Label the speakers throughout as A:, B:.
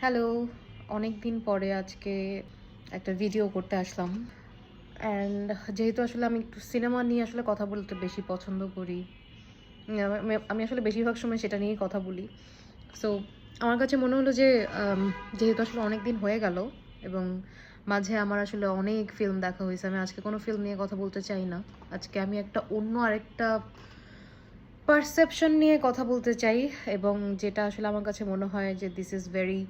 A: Hello, অনেক দিন পরে আজকে একটা ভিডিও করতে আসলাম। অ্যান্ড যেহেতু আসলে আমি একটু সিনেমা নিয়ে আসলে কথা বলতে বেশি পছন্দ করি। আমি আসলে বেশিরভাগ সময় সেটা নিয়েই কথা বলি। সো আমার কাছে মনে হলো যে যেহেতু আসলে অনেক দিন হয়ে গেল এবং মাঝে আমার আসলে অনেক ফিল্ম দেখা হয়েছে। আমি আজকে কোনো ফিল্ম নিয়ে কথা বলতে চাই না। আজকে আমি একটা অন্য আরেকটা পারসেপশন নিয়ে কথা বলতে চাই এবং যেটা আসলে আমার কাছে মনে হয় যে this is very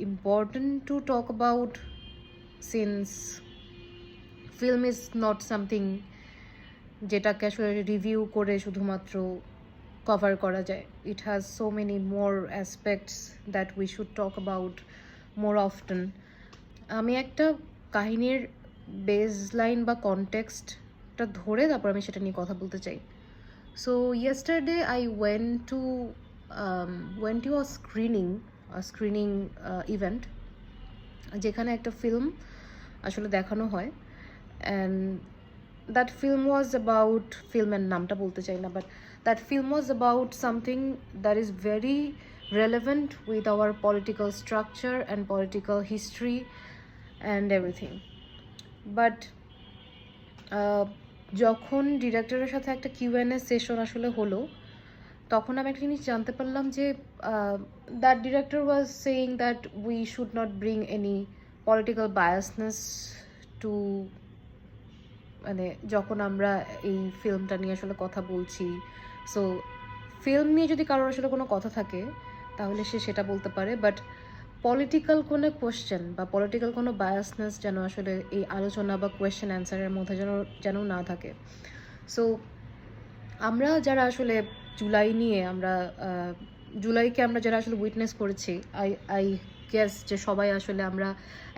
A: important to talk about since film is not something যেটাকে আসলে রিভিউ করে শুধুমাত্র কভার করা যায়। It has so many more aspects that we should talk about more often. আমি একটা কাহিনীর বেস লাইন বা কনটেক্সটটা ধরে তারপর আমি সেটা নিয়ে কথা বলতে চাই। So yesterday I went to a screening event যেখানে একটা ফিল্ম আসলে দেখানো হয় and that film was about ফিল্মের নামটা বলতে চাই না, but that film was about something that is very relevant with our political structure and political history and everything. But যখন ডিরেক্টরের সাথে একটা কিউএনএ সেশন আসলে হলো তখন আমি একটা জিনিস জানতে পারলাম যে that director was saying that we should not bring any political biasness to, মানে যখন আমরা এই ফিল্মটা নিয়ে আসলে কথা বলছি। সো ফিল্ম নিয়ে যদি কারোর আসলে কোনো কথা থাকে তাহলে সে সেটা বলতে পারে, বাট পলিটিক্যাল কোনো কোয়েশ্চেন বা পলিটিক্যাল কোনো বায়াসনেস যেন আসলে এই আলোচনা বা কোয়েশ্চেন অ্যান্সারের মধ্যে যেন না থাকে। সো আমরা যারা আসলে জুলাইকে আমরা যারা আসলে উইটনেস করেছি, আই গেস যে সবাই আসলে আমরা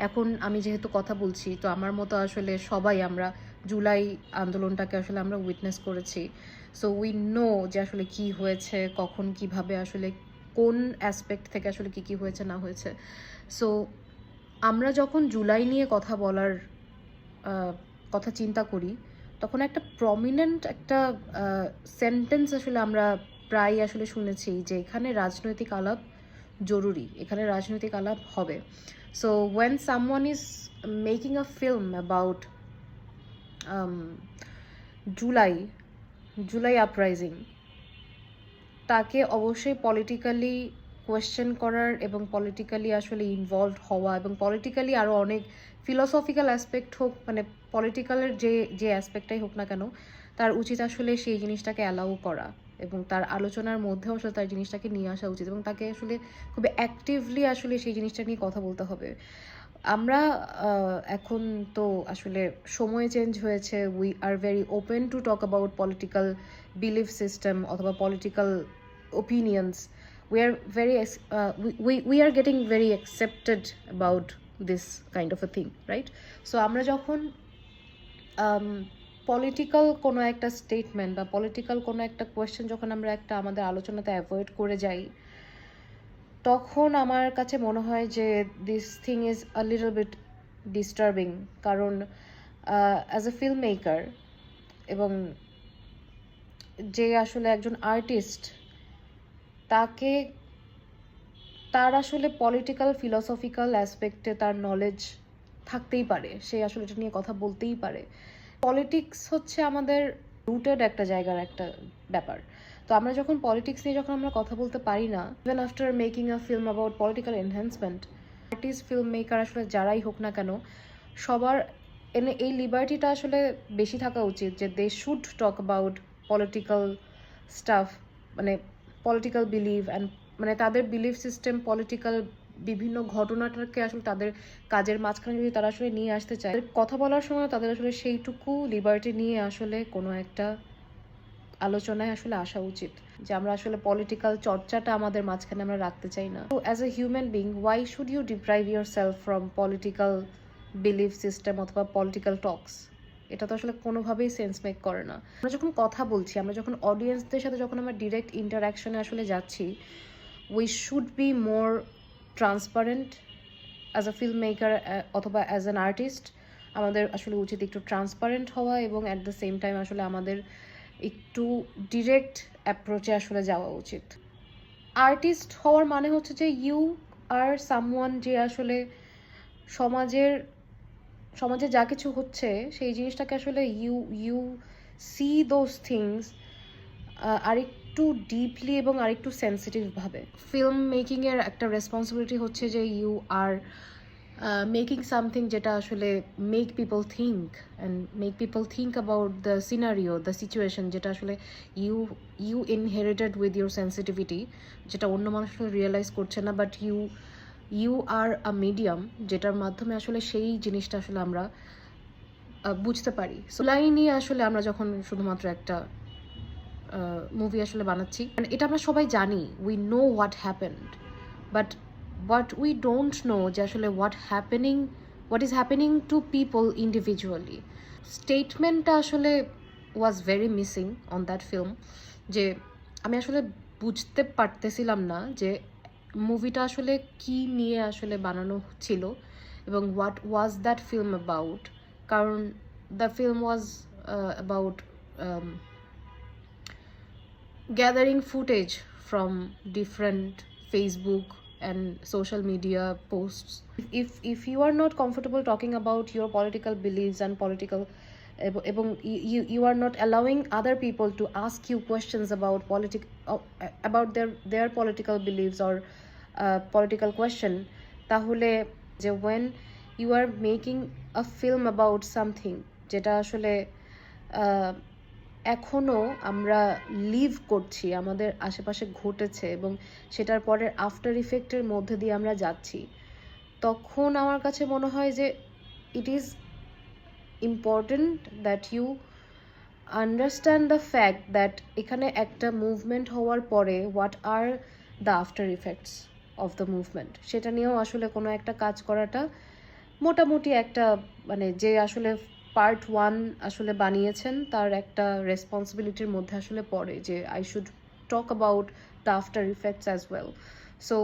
A: এখন, আমি যেহেতু কথা বলছি তো আমার মতো আসলে সবাই আমরা জুলাই আন্দোলনটাকে আসলে আমরা উইটনেস করেছি। সো উই নো যে আসলে কি হয়েছে, কখন কিভাবে আসলে কোন অ্যাসপেক্ট থেকে আসলে কি হয়েছে না হয়েছে। সো আমরা যখন জুলাই নিয়ে কথা বলার কথা চিন্তা করি তখন একটা প্রমিনেন্ট একটা সেন্টেন্স আসলে আমরা প্রায় আসলে শুনেছি যে এখানে রাজনৈতিক আলাপ জরুরি, এখানে রাজনৈতিক আলাপ হবে। So when someone is making a film about July uprising, তাকে অবশ্যই পলিটিক্যালি কোয়েশ্চেন করার এবং পলিটিক্যালি আসলে ইনভলভড হওয়া এবং পলিটিক্যালি আরও অনেক ফিলসফিক্যাল অ্যাসপেক্ট হোক, মানে পলিটিক্যালের যে অ্যাসপেক্টটাই হোক না কেন, তার উচিত আসলে সেই জিনিসটাকে অ্যালাউ করা এবং তার আলোচনার মধ্যেও আসলে তার জিনিসটাকে নিয়ে আসা উচিত এবং তাকে আসলে খুব অ্যাক্টিভলি আসলে সেই জিনিসটা নিয়ে কথা বলতে হবে। আমরা এখন তো আসলে সময় চেঞ্জ হয়েছে, we are very open to talk about political belief system অথবা political opinions. We are very we are getting very accepted about this kind of a thing, right? So আমরা যখন পলিটিক্যাল কোনো একটা স্টেটমেন্ট বা political কোনো একটা question যখন আমরা একটা আমাদের আলোচনাতে অ্যাভয়েড করে যাই তখন আমার কাছে মনে হয় যে this thing is a little bit disturbing. কারণ অ্যাজ এ ফিল্ম মেকার এবং যে আসলে একজন আর্টিস্ট, তাকে তার আসলে পলিটিক্যাল ফিলসফিক্যাল অ্যাসপেক্টে তার নলেজ থাকতেই পারে, সে আসলে এটা নিয়ে কথা বলতেই পারে। পলিটিক্স হচ্ছে আমাদের রুটেড একটা জায়গার একটা ব্যাপার। তো আমরা যখন পলিটিক্স নিয়ে যখন আমরা কথা বলতে পারি না, even after making a film about political enhancement, artist film maker আসলে যারাই হোক না কেন, সবার এই লিবার্টিটা আসলে বেশি থাকা উচিত যে they should talk about political stuff, মানে পলিটিক্যাল বিলিভ অ্যান্ড, মানে তাদের বিলিভ সিস্টেম পলিটিক্যাল বিভিন্ন ঘটনাটাকে আসলে তাদের কাজের মাঝখানে যদি তারা আসলে নিয়ে আসতে চায়, কথা বলার সময় তাদের আসলে সেইটুকু লিবার্টি নিয়ে আসলে কোনো একটা আলোচনায় আসলে আসা উচিত যে আমরা আসলে পলিটিক্যাল চর্চাটা আমাদের মাঝখানে আমরা রাখতে চাই না। তো as a human being, why should you deprive yourself from political believe system অথবা পলিটিক্যাল টক্স? এটা তো আসলে কোনোভাবেই সেন্স মেক করে না। আমরা যখন কথা বলছি, আমরা যখন অডিয়েন্সদের সাথে যখন আমরা ডিরেক্ট ইন্টারাকশনে আসলে যাচ্ছি, we should be more transparent as a film maker অথবা অ্যাজ অ্যান আর্টিস্ট। আমাদের আসলে উচিত একটু ট্রান্সপারেন্ট হওয়া এবং অ্যাট দ্য সেম টাইম আসলে আমাদের একটু ডিরেক্ট অ্যাপ্রোচে আসলে যাওয়া উচিত। আর্টিস্ট হওয়ার মানে হচ্ছে যে ইউ আর সামওয়ান যে আসলে সমাজের সমাজে যা কিছু হচ্ছে সেই জিনিসটাকে আসলে you you see those things আরেকটু ডিপলি এবং আরেকটু সেন্সিটিভভাবে। ফিল্ম মেকিংয়ের একটা রেসপন্সিবিলিটি হচ্ছে যে ইউ আর মেকিং সামথিং যেটা আসলে make people think and make people think about the scenario, the situation, যেটা আসলে you you inherited with your sensitivity, যেটা অন্য মানুষ রিয়েলাইজ করছে না, but you you are a medium যেটার মাধ্যমে আসলে সেই জিনিসটা আসলে আমরা বুঝতে পারি। সো লাইনই আসলে আমরা যখন শুধুমাত্র একটা মুভি আসলে বানাচ্ছি, এটা আমরা সবাই জানি, we know what happened, but what we don't know যে আসলে what is happening to people individually. স্টেটমেন্টটা আসলে was very missing on that film, যে আমি আসলে বুঝতে পারতেছিলাম না যে মুভিটা আসলে কি নিয়ে আসলে বানানো ছিল এবং what was that film about, কারণ the film was about gathering footage from different Facebook and social media posts. If you are not comfortable talking about your political beliefs and political এবং you are not allowing other people to ask you questions about their political beliefs or political question, তাহলে যে when you are making a film about something যেটা আসলে এখনও আমরা leave করছি, আমাদের আশেপাশে ঘটেছে এবং সেটার পরের আফটার ইফেক্টের মধ্যে দিয়ে আমরা যাচ্ছি, তখন আমার কাছে মনে হয় যে it is important that you understand the fact that এখানে একটা মুভমেন্ট হওয়ার পরে what are the after effects of the movement, সেটা নিয়েও আসলে কোনো একটা কাজ করাটা মোটামুটি একটা মানে যে আসলে পার্ট 1 আসলে বানিয়েছেন তার একটা রেসপন্সিবিলিটির মধ্যে আসলে পড়ে যে I should talk about the after effects as well. So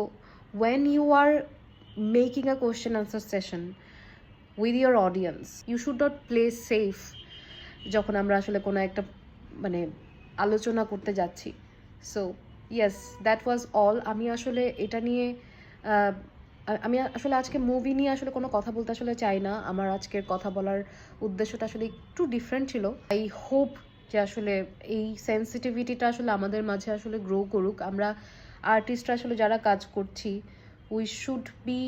A: when you are making a question answer session with your audience, you should not play safe যখন আমরা আসলে কোনো একটা মানে আলোচনা করতে যাচ্ছি। So yes, that was all. আমি আসলে এটা নিয়ে আমি আসলে আজকে মুভি নিয়ে আসলে কোনো কথা বলতে আসলে চাই না। আমার আজকের কথা বলার উদ্দেশ্যটা আসলে একটু ডিফারেন্ট ছিল। আই হোপ যে আসলে এই সেন্সিটিভিটিটা আসলে আমাদের মাঝে আসলে গ্রো করুক। আমরা আর্টিস্টরা আসলে যারা কাজ করছি, we should be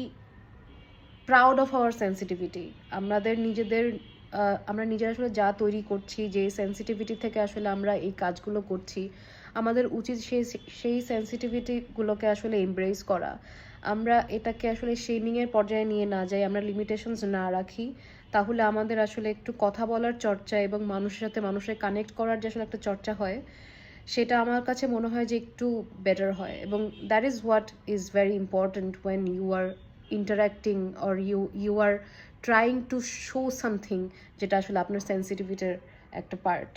A: proud of our sensitivity. আমরা নিজেরা আসলে যা তৈরি করছি, যে সেন্সিটিভিটি থেকে আসলে আমরা এই কাজগুলো করছি, আমাদের উচিত সেই সেন্সিটিভিটিগুলোকে আসলে এমব্রেস করা। আমরা এটাকে আসলে শেমিংয়ের পর্যায়ে নিয়ে না যাই, আমরা লিমিটেশনস না রাখি, তাহলে আমাদের আসলে একটু কথা বলার চর্চা এবং মানুষের সাথে মানুষের কানেক্ট করার যে আসলে একটা চর্চা হয়, সেটা আমার কাছে মনে হয় যে একটু বেটার হয়। এবং that is what is very important when you are interacting or you are trying to show something যেটা আসলে আপনার সেন্সিটিভিটির একটা পার্ট।